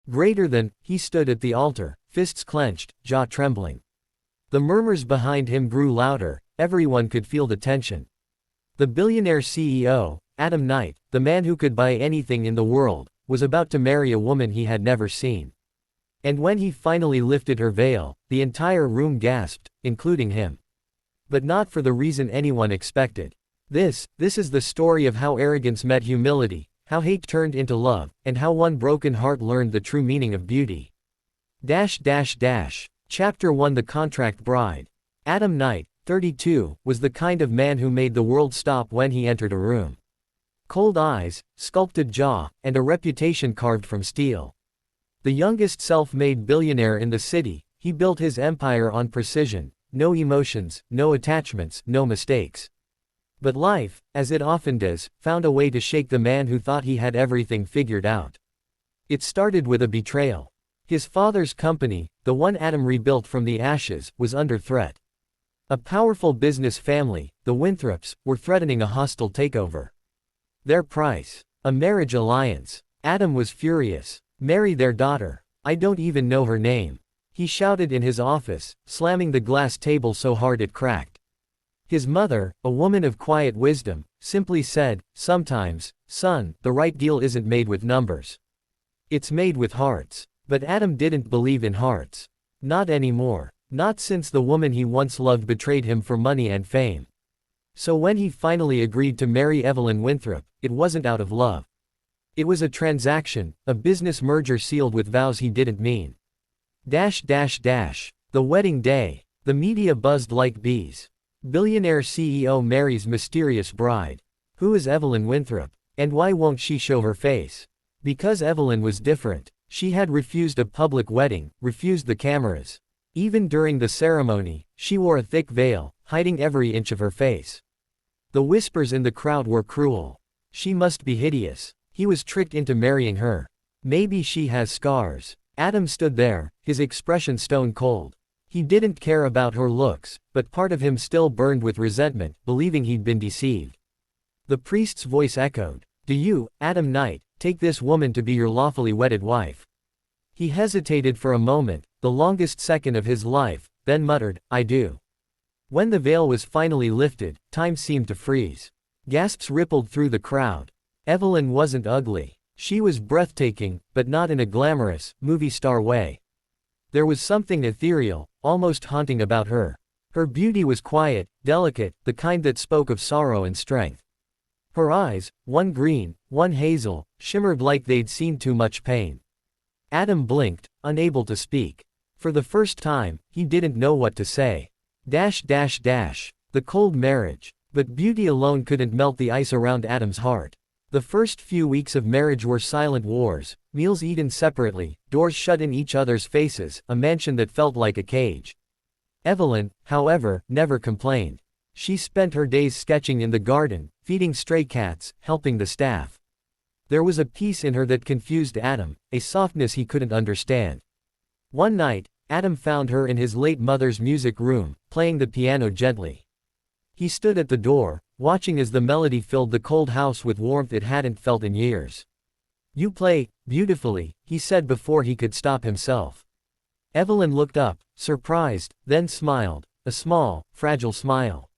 Greater than, he stood at the altar, fists clenched, jaw trembling. The murmurs behind him grew louder, everyone could feel the tension. The billionaire CEO, Adam Knight, the man who could buy anything in the world, was about to marry a woman he had never seen. And when he finally lifted her veil, the entire room gasped, including him. But not for the reason anyone expected. This is the story of how arrogance met humility, how hate turned into love, and how one broken heart learned the true meaning of beauty. Chapter 1: The Contract Bride. Adam Knight, 32, was the kind of man who made the world stop when he entered a room. Cold eyes, sculpted jaw, and a reputation carved from steel. The youngest self-made billionaire in the city, he built his empire on precision, no emotions, no attachments, no mistakes. But life, as it often does, found a way to shake the man who thought he had everything figured out. It started with a betrayal. His father's company, the one Adam rebuilt from the ashes, was under threat. A powerful business family, the Winthrops, were threatening a hostile takeover. Their price? A marriage alliance. Adam was furious. Marry their daughter. I don't even know her name. He shouted in his office, slamming the glass table so hard it cracked. His mother, a woman of quiet wisdom, simply said, "Sometimes, son, the right deal isn't made with numbers. It's made with hearts." But Adam didn't believe in hearts. Not anymore. Not since the woman he once loved betrayed him for money and fame. So when he finally agreed to marry Evelyn Winthrop, it wasn't out of love. It was a transaction, a business merger sealed with vows he didn't mean. The wedding day. The media buzzed like bees. Billionaire CEO marries mysterious bride. Who is Evelyn Winthrop? And why won't she show her face? Because Evelyn was different. She had refused a public wedding, refused the cameras. Even during the ceremony, she wore a thick veil, hiding every inch of her face. The whispers in the crowd were cruel. She must be hideous. He was tricked into marrying her. Maybe she has scars. Adam stood there, his expression stone cold. He didn't care about her looks, but part of him still burned with resentment, believing he'd been deceived. The priest's voice echoed. "Do you, Adam Knight, take this woman to be your lawfully wedded wife?" He hesitated for a moment, the longest second of his life, then muttered, "I do." When the veil was finally lifted, time seemed to freeze. Gasps rippled through the crowd. Evelyn wasn't ugly. She was breathtaking, but not in a glamorous, movie star way. There was something ethereal, almost haunting about her. Her beauty was quiet, delicate, the kind that spoke of sorrow and strength. Her eyes, one green, one hazel, shimmered like they'd seen too much pain. Adam blinked, unable to speak. For the first time, he didn't know what to say. The cold marriage. But beauty alone couldn't melt the ice around Adam's heart. The first few weeks of marriage were silent wars, meals eaten separately, doors shut in each other's faces, a mansion that felt like a cage. Evelyn, however, never complained. She spent her days sketching in the garden, feeding stray cats, helping the staff. There was a peace in her that confused Adam, a softness he couldn't understand. One night, Adam found her in his late mother's music room, playing the piano gently. He stood at the door, watching as the melody filled the cold house with warmth it hadn't felt in years. "You play beautifully," he said before he could stop himself. Evelyn looked up, surprised, then smiled, a small, fragile smile.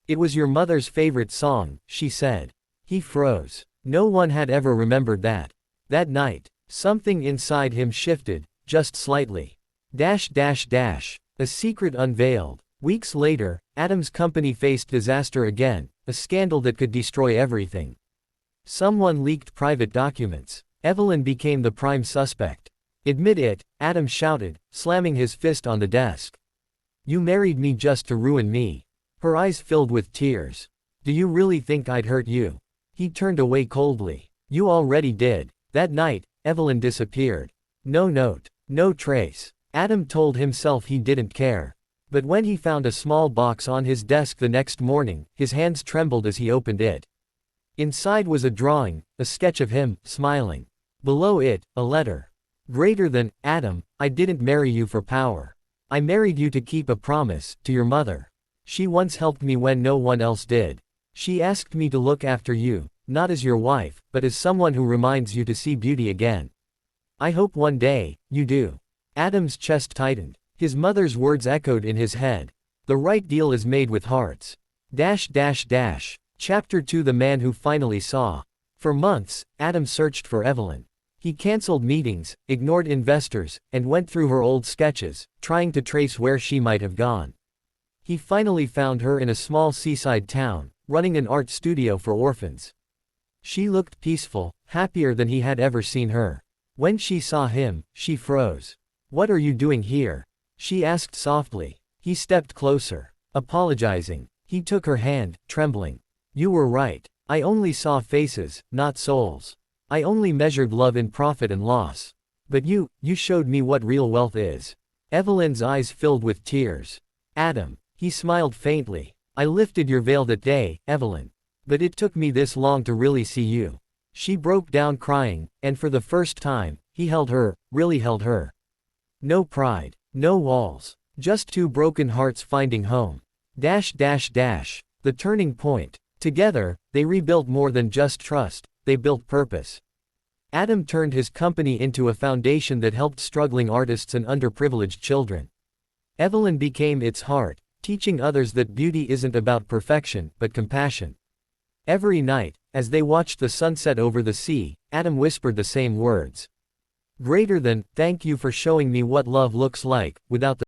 "It was your mother's favorite song," she said. He froze. No one had ever remembered that. That night, something inside him shifted, just slightly. A secret unveiled. Weeks later, Adam's company faced disaster again, a scandal that could destroy everything. Someone leaked private documents. Evelyn became the prime suspect. "Admit it," Adam shouted, slamming his fist on the desk. "You married me just to ruin me." Her eyes filled with tears. "Do you really think I'd hurt you?" He turned away coldly. "You already did." That night, Evelyn disappeared. No note. No trace. Adam told himself he didn't care. But when he found a small box on his desk the next morning, his hands trembled as he opened it. Inside was a drawing, a sketch of him, smiling. Below it, a letter. "Greater than, Adam, I didn't marry you for power. I married you to keep a promise, to your mother. She once helped me when no one else did. She asked me to look after you, not as your wife, but as someone who reminds you to see beauty again." I hope one day, you do. Adam's chest tightened. His mother's words echoed in his head. The right deal is made with hearts. Chapter 2 The Man Who Finally Saw. For months, Adam searched for Evelyn. He cancelled meetings, ignored investors, and went through her old sketches, trying to trace where she might have gone. He finally found her in a small seaside town, running an art studio for orphans. She looked peaceful, happier than he had ever seen her. When she saw him, she froze. "What are you doing here?" she asked softly. He stepped closer, apologizing. He took her hand, trembling. "You were right. I only saw faces, not souls. I only measured love in profit and loss. But you showed me what real wealth is." Evelyn's eyes filled with tears. "Adam," he smiled faintly, "I lifted your veil that day, Evelyn. But it took me this long to really see you." She broke down crying, and for the first time, he held her, really held her. No pride, no walls, just two broken hearts finding home. The turning point. Together, they rebuilt more than just trust, they built purpose. Adam turned his company into a foundation that helped struggling artists and underprivileged children. Evelyn became its heart, teaching others that beauty isn't about perfection, but compassion. Every night, as they watched the sunset over the sea, Adam whispered the same words. Greater than, "Thank you for showing me what love looks like, without the